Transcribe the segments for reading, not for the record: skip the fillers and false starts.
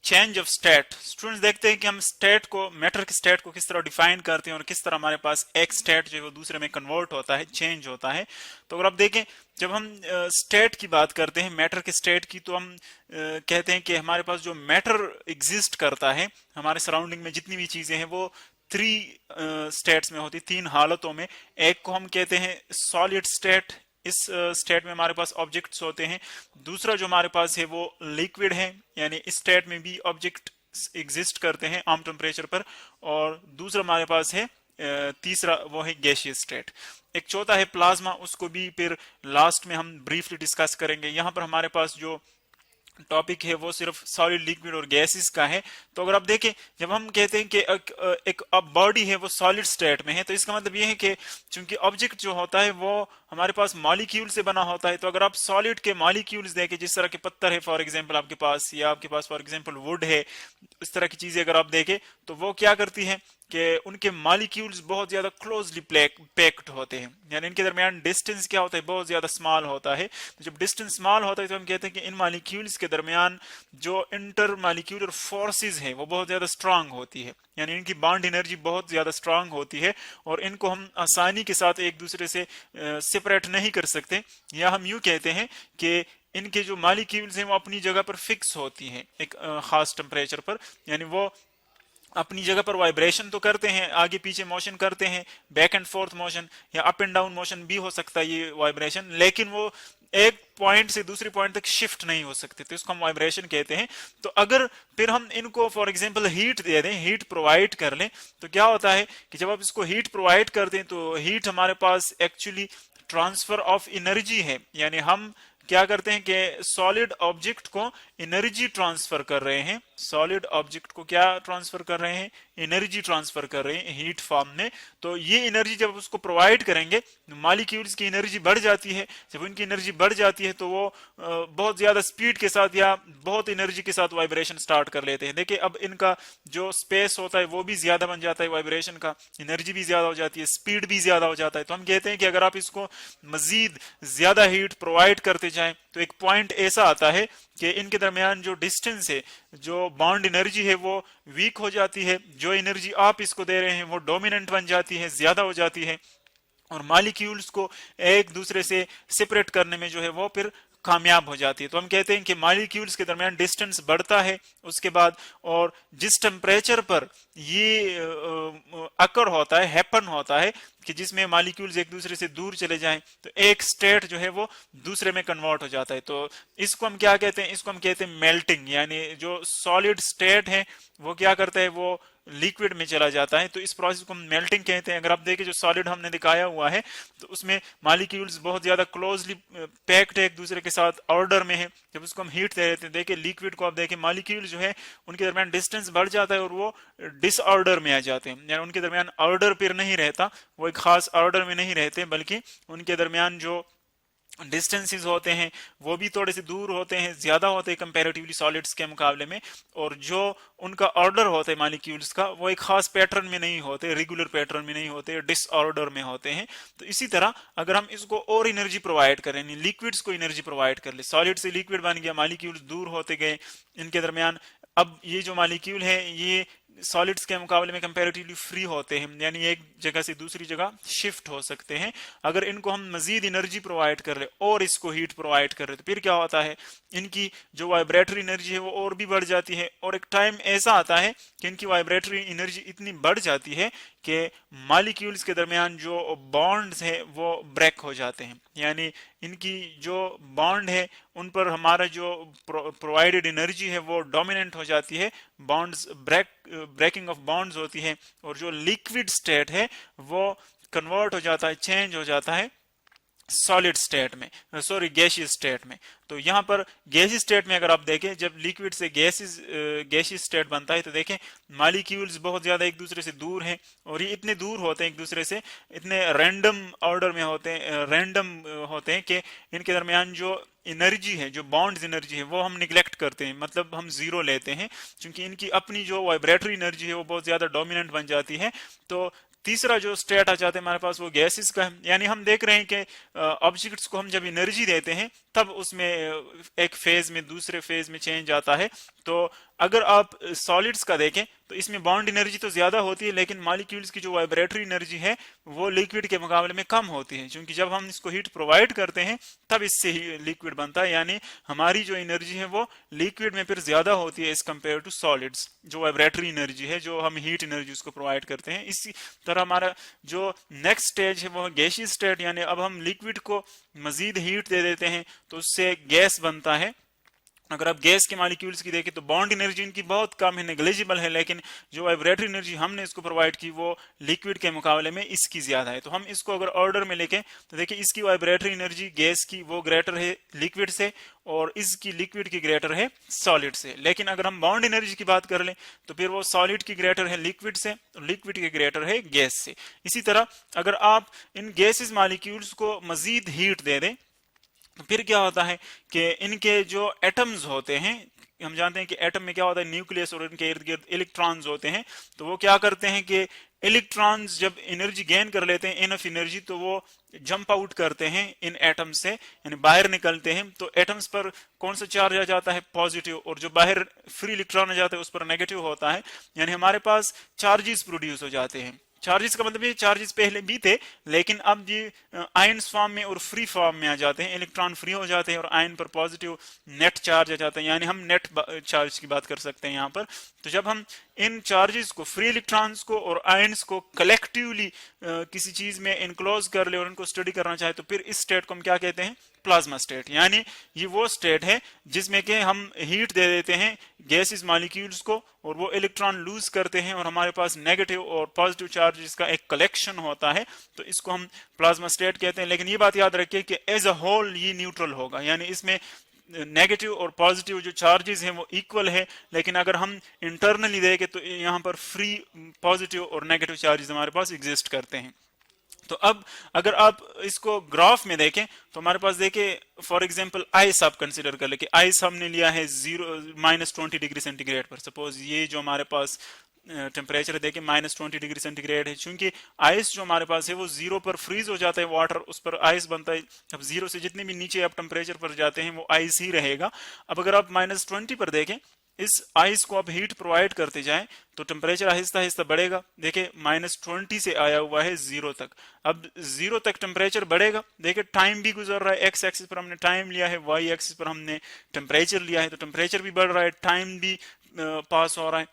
Change of state. Students देखते हैं कि हम स्टेट को, मैटर के स्टेट को किस तरह डिफाइन करते हैं और किस तरह हमारे पास एक स्टेट जो है वो दूसरे में कन्वर्ट होता है, चेंज होता है। तो अगर आप देखें, जब हम स्टेट की बात करते हैं, मैटर के स्टेट की, तो हम कहते हैं कि हमारे पास जो मैटर एग्जिस्ट करता है, हमारे सराउंडिंग में जितनी भी चीजें हैं वो थ्री स्टेट्स में होती, तीन हालतों में। एक को हम कहते हैं सॉलिड स्टेट, इस स्टेट में हमारे पास ऑब्जेक्ट्स होते हैं। दूसरा जो हमारे पास है वो लिक्विड है, यानी इस स्टेट में भी ऑब्जेक्ट एग्जिस्ट करते हैं आम टेम्परेचर पर। और दूसरा हमारे पास है तीसरा, वो है गैसियस स्टेट। एक चौथा है प्लाज्मा, उसको भी फिर लास्ट में हम ब्रीफली डिस्कस करेंगे। यहाँ पर हमारे पास जो टॉपिक है वो सिर्फ सॉलिड, लिक्विड और गैसेस का है। तो अगर आप देखें, जब हम कहते हैं कि एक बॉडी है वो सॉलिड स्टेट में है, तो इसका मतलब ये है कि चूंकि ऑब्जेक्ट जो होता है वो हमारे पास मॉलिक्यूल से बना होता है। तो अगर आप सॉलिड के मॉलिक्यूल्स देखें, जिस तरह के पत्थर है फॉर एग्जांपल आपके पास, या आपके पास फॉर एग्जांपल वुड है, इस तरह की चीजें अगर आप देखें तो वो क्या करती हैं कि उनके मॉलिक्यूल्स बहुत ज्यादा क्लोजली पैक्ड होते हैं, यानी इनके दरमियान डिस्टेंस क्या होता है, बहुत ज्यादा स्मॉल होता है। तो जब डिस्टेंस स्मॉल होता है तो हम कहते हैं कि इन मॉलिक्यूल्स के दरमियान जो इंटर मॉलिक्यूलर फोर्सेस हैं वो बहुत ज्यादा स्ट्रांग होती है, यानी इनकी बॉन्ड एनर्जी बहुत ज्यादा स्ट्रांग होती है, और इनको हम आसानी के साथ एक दूसरे से सेपरेट नहीं कर सकते। या हम यूं कहते हैं कि इनके जो मॉलिक्यूल्स हैं वो अपनी जगह पर फिक्स होती हैं एक खास टेम्परेचर पर, यानी वो अपनी जगह पर वाइब्रेशन तो करते हैं, आगे पीछे मोशन करते हैं, बैक एंड फोर्थ मोशन या अप एंड डाउन मोशन भी हो सकता है ये वाइब्रेशन, लेकिन वो एक पॉइंट से दूसरे पॉइंट तक शिफ्ट नहीं हो सकते, तो इसको हम वाइब्रेशन कहते हैं। तो अगर फिर हम इनको फॉर एग्जांपल हीट दे दें, हीट प्रोवाइड कर लें, तो क्या होता है कि जब आप इसको हीट प्रोवाइड कर दें तो हीट हमारे पास एक्चुअली ट्रांसफर ऑफ एनर्जी है, यानी हम क्या करते हैं कि सॉलिड ऑब्जेक्ट को एनर्जी ट्रांसफर कर रहे हैं, सॉलिड ऑब्जेक्ट को क्या ट्रांसफर कर रहे हैं, एनर्जी ट्रांसफर कर रहे हैं हीट फॉर्म में। तो ये एनर्जी जब उसको प्रोवाइड करेंगे, मॉलिक्यूल्स की एनर्जी बढ़ जाती है। जब उनकी एनर्जी बढ़ जाती है तो वो बहुत ज्यादा स्पीड के साथ या बहुत एनर्जी के साथ वाइब्रेशन स्टार्ट कर लेते हैं। देखिए अब इनका जो स्पेस होता है वो भी ज्यादा बन जाता है, वाइब्रेशन का एनर्जी भी ज्यादा हो जाती है, स्पीड भी ज्यादा हो जाता है। तो हम कहते हैं कि अगर आप इसको मजीद ज्यादा हीट प्रोवाइड करते जाएं तो एक पॉइंट ऐसा आता है कि इनके दरमियान जो डिस्टेंस है, जो बॉन्ड एनर्जी है वो वीक हो जाती है, जो एनर्जी आप इसको दे रहे हैं वो डोमिनेंट बन जाती है, ज्यादा हो जाती है, और मॉलिक्यूल्स को एक दूसरे से सेपरेट करने में जो है वो फिर कामयाब हो जाती है। तो हम कहते हैं कि मॉलिक्यूल्स के दरमियान डिस्टेंस बढ़ता है उसके बाद, और जिस टेम्परेचर पर ये अकर होता है, हैपन होता है कि जिसमें मॉलिक्यूल्स एक दूसरे से दूर चले जाएं, तो एक स्टेट जो है वो दूसरे में कन्वर्ट हो जाता है। तो इसको हम क्या कहते हैं, इसको हम कहते हैं मेल्टिंग, यानी जो सॉलिड स्टेट है वो क्या करता है, वो लिक्विड में चला जाता है। तो इस प्रोसेस को हम मेल्टिंग कहते हैं। अगर आप देखें जो सॉलिड हमने दिखाया हुआ है तो उसमें मॉलिक्यूल्स बहुत ज्यादा क्लोजली पैक्ड है, एक दूसरे के साथ ऑर्डर में है। जब उसको हम हीट दे देते हैं, देखिए लिक्विड को आप देखें, मॉलिक्यूल जो है उनके दरमियान डिस्टेंस बढ़ जाता है और वो डिसऑर्डर में आ जाते हैं, यानी उनके दरमियान ऑर्डर फिर नहीं रहता, वो एक खास ऑर्डर में नहीं रहते, बल्कि उनके दरमियान जो डिस्टेंसेस होते हैं वो भी थोड़े से दूर होते हैं, ज्यादा होते हैं कंपैरेटिवली सॉलिड्स के मुकाबले में, और जो उनका ऑर्डर होता है मॉलिक्यूल्स का वो एक खास पैटर्न में नहीं होते, रेगुलर पैटर्न में नहीं होते, डिसऑर्डर में होते हैं। तो इसी तरह अगर हम इसको और एनर्जी प्रोवाइड करें, लिक्विड्स को एनर्जी प्रोवाइड कर ले, सॉलिड से लिक्विड बन गया, मॉलिक्यूल्स दूर होते गए इनके दरमियान, अब ये जो मॉलिक्यूल है ये सॉलिड्स के मुकाबले में कंपैरेटिवली फ्री होते हैं, यानी एक जगह से दूसरी जगह शिफ्ट हो सकते हैं। अगर इनको हम मजीद एनर्जी प्रोवाइड कर रहे और इसको हीट प्रोवाइड कर रहे तो फिर क्या होता है, इनकी जो वाइब्रेटरी एनर्जी है वो और भी बढ़ जाती है, और एक टाइम ऐसा आता है कि इनकी वाइब्रेटरी एनर्जी इतनी बढ़ जाती है कि मॉलिक्यूल्स के दरमियान जो बॉन्ड्स है वो ब्रेक हो जाते हैं, यानी इनकी जो बॉन्ड है उन पर हमारा जो प्रोवाइडेड एनर्जी है वो डोमिनेंट हो जाती है, बॉन्ड्स ब्रेकिंग ऑफ बॉन्ड्स होती है, और जो लिक्विड स्टेट है वो कन्वर्ट हो जाता है, चेंज हो जाता है सॉलिड स्टेट में, सॉरी गैसियस स्टेट में। तो यहाँ पर गैसियस स्टेट में अगर आप देखें, जब लिक्विड से गैसियस स्टेट बनता है तो देखें मॉलिक्यूल्स बहुत ज्यादा एक दूसरे से दूर हैं, और ये इतने दूर होते हैं एक दूसरे से, इतने रैंडम ऑर्डर में होते हैं, रैंडम होते हैं कि इनके दरमियान जो एनर्जी है, जो बॉन्ड्स एनर्जी है वो हम निग्लेक्ट करते हैं, मतलब हम जीरो लेते हैं, क्योंकि इनकी अपनी जो वाइब्रेटरी एनर्जी है वो बहुत ज्यादा डोमिनेंट बन जाती है। तो तीसरा जो स्टेट आ जाता है हमारे पास वो गैसेस का है, यानी हम देख रहे हैं कि ऑब्जेक्ट्स को हम जब एनर्जी देते हैं तब उसमें एक फेज में दूसरे फेज में चेंज आता है। तो अगर आप सॉलिड्स का देखें तो इसमें बाउंड एनर्जी तो ज्यादा होती है, लेकिन मॉलिक्यूल्स की जो वाइब्रेटरी एनर्जी है वो लिक्विड के मुकाबले में कम होती है, क्योंकि जब हम इसको हीट प्रोवाइड करते हैं तब इससे ही लिक्विड बनता है। यानी हमारी जो एनर्जी है वो लिक्विड में फिर ज्यादा होती है एज कम्पेयर टू सॉलिड्स, जो वाइब्रेटरी एनर्जी है, जो हम हीट एनर्जी उसको प्रोवाइड करते हैं। इसी तरह हमारा जो नेक्स्ट स्टेज है वो गैसीय स्टेट, यानी अब हम लिक्विड को मजीद हीट दे देते हैं तो उससे गैस बनता है। अगर आप गैस के मॉलिक्यूल्स की देखें तो बाउंड एनर्जी इनकी बहुत कम है, नेग्लिजिबल है, लेकिन जो वाइब्रेटरी एनर्जी हमने इसको प्रोवाइड की वो लिक्विड के मुकाबले में इसकी ज्यादा है। तो हम इसको अगर ऑर्डर में लेके तो देखिए इसकी वाइब्रेटरी एनर्जी गैस की वो ग्रेटर है लिक्विड से, और इसकी लिक्विड की ग्रेटर है सॉलिड से। लेकिन अगर हम बाउंड एनर्जी की बात कर लें तो फिर वो सॉलिड की ग्रेटर है लिक्विड से और लिक्विड की ग्रेटर है गैस से। इसी तरह अगर आप इन गैसेस मॉलिक्यूल्स को मजीद हीट दे दें तो फिर क्या होता है कि इनके जो एटम्स होते हैं, हम जानते हैं कि एटम में क्या होता है, न्यूक्लियस और इनके इर्द गिर्द इलेक्ट्रॉन्स होते हैं। तो वो क्या करते हैं कि इलेक्ट्रॉन्स जब एनर्जी गेन कर लेते हैं, इनफ एनर्जी, तो वो जंप आउट करते हैं इन एटम से, यानी बाहर निकलते हैं। तो एटम्स पर कौन सा चार्ज आ जाता है, पॉजिटिव, और जो बाहर फ्री इलेक्ट्रॉन आ जाता है उस पर नेगेटिव होता है। यानी हमारे पास चार्जेस प्रोड्यूस हो जाते हैं। चार्जेस का मतलब ये चार्जेस पहले भी थे, लेकिन अब ये आयन्स फॉर्म में और फ्री फॉर्म में आ जाते हैं। इलेक्ट्रॉन फ्री हो जाते हैं और आयन पर पॉजिटिव नेट चार्ज आ जाता है, यानी हम नेट चार्ज की बात कर सकते हैं यहाँ पर। तो जब हम इन चार्जेस को, फ्री इलेक्ट्रॉन्स को और आयन्स को कलेक्टिवली किसी चीज में इनक्लोज कर ले और उनको स्टडी करना चाहे तो फिर इस स्टेट को हम क्या कहते हैं, प्लाज्मा स्टेट। यानी ये वो स्टेट है जिसमें कि हम हीट दे देते हैं गैसेस मॉलिक्यूल्स को और वो इलेक्ट्रॉन लूज करते हैं और हमारे पास नेगेटिव और पॉजिटिव चार्जेस का एक कलेक्शन होता है, तो इसको हम प्लाज्मा स्टेट कहते हैं। लेकिन ये बात याद रखिए कि एज अ होल ये न्यूट्रल होगा, यानी इसमें नेगेटिव और पॉजिटिव जो चार्जेस हैं वो इक्वल है। लेकिन अगर हम इंटरनली देखें तो यहाँ पर फ्री पॉजिटिव और नेगेटिव चार्जेस हमारे पास एग्जिस्ट करते हैं। तो अब अगर आप इसको ग्राफ में देखें तो हमारे पास देखें फॉर एग्जांपल आइस आप कंसीडर कर ले कि आइस हमने लिया है -20 डिग्री सेंटीग्रेड पर। सपोज ये जो हमारे पास टेम्परेचर देखें -20 डिग्री सेंटीग्रेड है, चूंकि आइस जो हमारे पास है वो 0 पर फ्रीज हो जाता है, वाटर उस पर आइस बनता है। अब 0 से जितने भी नीचे आप टेम्परेचर पर जाते हैं वो आइस ही रहेगा। अब अगर आप -20 पर देखें, इस आइस को आप हीट प्रोवाइड करते जाएं तो टेम्परेचर आहिस्ता आहिस्ता बढ़ेगा। देखिए -20 से आया हुआ है 0 तक, अब 0 तक टेम्परेचर बढ़ेगा। देखिए टाइम भी गुजर रहा है, एक्स एक्सिस पर हमने टाइम लिया है, वाई एक्सिस पर हमने टेम्परेचर लिया है, तो टेम्परेचर भी बढ़ रहा है, टाइम भी पास हो रहा है।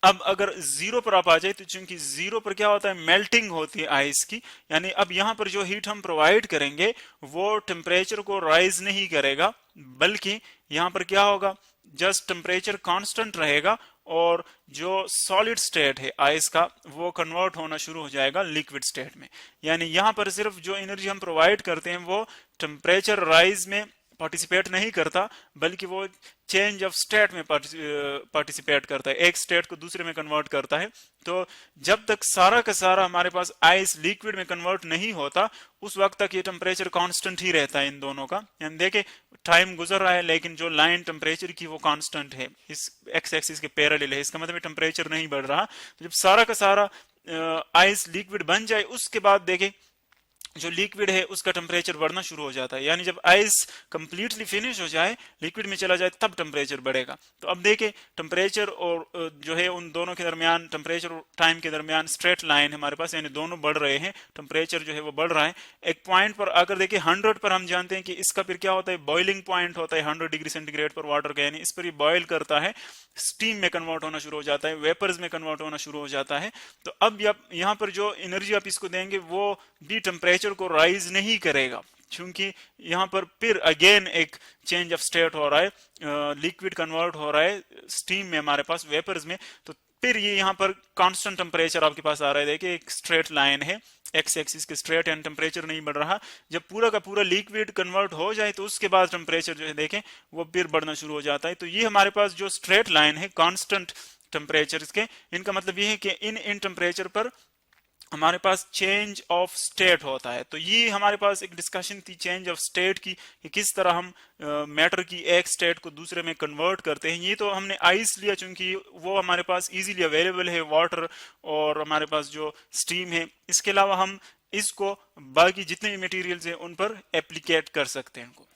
अब अगर 0 पर आप आ जाए तो चूंकि 0 पर क्या होता है, मेल्टिंग होती है आइस की, यानी अब यहां पर जो हीट हम प्रोवाइड करेंगे वो टेम्परेचर को राइज नहीं करेगा, बल्कि यहां पर क्या होगा, जस्ट टेम्परेचर कांस्टेंट रहेगा और जो सॉलिड स्टेट है आइस का वो कन्वर्ट होना शुरू हो जाएगा लिक्विड स्टेट में। यानी यहां पर सिर्फ जो एनर्जी हम प्रोवाइड करते हैं वो टेम्परेचर राइज में पार्टिसिपेट नहीं करता, बल्कि वो चेंज ऑफ स्टेट में पार्टिसिपेट करता है, एक स्टेट को दूसरे में कन्वर्ट करता है। तो जब तक सारा का सारा हमारे पास आइस लिक्विड में कन्वर्ट नहीं होता उस वक्त तक ये टेम्परेचर कांस्टेंट ही रहता है इन दोनों का। यानी देखे टाइम गुजर रहा है लेकिन जो लाइन टेम्परेचर की वो कांस्टेंट है, इस एक्स एक्सिस के पैरेलल है, इसका मतलब टेम्परेचर नहीं बढ़ रहा। तो जब सारा का सारा आइस लिक्विड बन जाए उसके बाद देखे जो लिक्विड है उसका टेम्परेचर बढ़ना शुरू हो जाता है। यानी जब आइस कंप्लीटली फिनिश हो जाए, लिक्विड में चला जाए, तब टेम्परेचर बढ़ेगा। तो अब देखें टेम्परेचर और जो है उन दोनों के दरमियान, टेम्परेचर और टाइम के दरमियान स्ट्रेट लाइन है हमारे पास, यानी दोनों बढ़ रहे हैं, टेम्परेचर जो है वो बढ़ रहा है। एक पॉइंट पर अगर देखिए 100 पर हम जानते हैं कि इसका फिर क्या होता है, बॉइलिंग पॉइंट होता है 100 डिग्री सेंटीग्रेड पर वाटर का, यानी इस पर ये बॉयल करता है, स्टीम में कन्वर्ट होना शुरू हो जाता है, वेपर्स में कन्वर्ट होना शुरू हो जाता है। तो अब यहाँ पर जो एनर्जी आप इसको देंगे वो भी टेम्परेचर को राइज नहीं करेगा, क्योंकि यहाँ पर फिर अगेन एक चेंज ऑफ स्टेट हो रहा है, लिक्विड कन्वर्ट हो रहा है स्टीम में, हमारे पास वेपर्स में। तो फिर ये यहाँ पर कांस्टेंट टेम्परेचर आपके पास आ रहा है। देखिए एक स्ट्रेट लाइन है, एक्स एक्सिस के स्ट्रेट, एंड टेम्परेचर नहीं बढ़ रहा। जब पूरा का पूरा लिक्विड कन्वर्ट हो जाए तो उसके बाद टेम्परेचर जो है देखें वो फिर बढ़ना शुरू हो जाता है। तो ये हमारे पास जो स्ट्रेट लाइन है कांस्टेंट टेम्परेचर के, इनका मतलब ये है कि इन टेम्परेचर पर हमारे पास चेंज ऑफ स्टेट होता है। तो ये हमारे पास एक डिस्कशन थी चेंज ऑफ स्टेट की, कि किस तरह हम मैटर की एक स्टेट को दूसरे में कन्वर्ट करते हैं। ये तो हमने आइस लिया क्योंकि वो हमारे पास इजीली अवेलेबल है, वाटर और हमारे पास जो स्टीम है। इसके अलावा हम इसको बाकी जितने भी मटेरियल्स हैं उन पर एप्लीकेट कर सकते हैं इनको।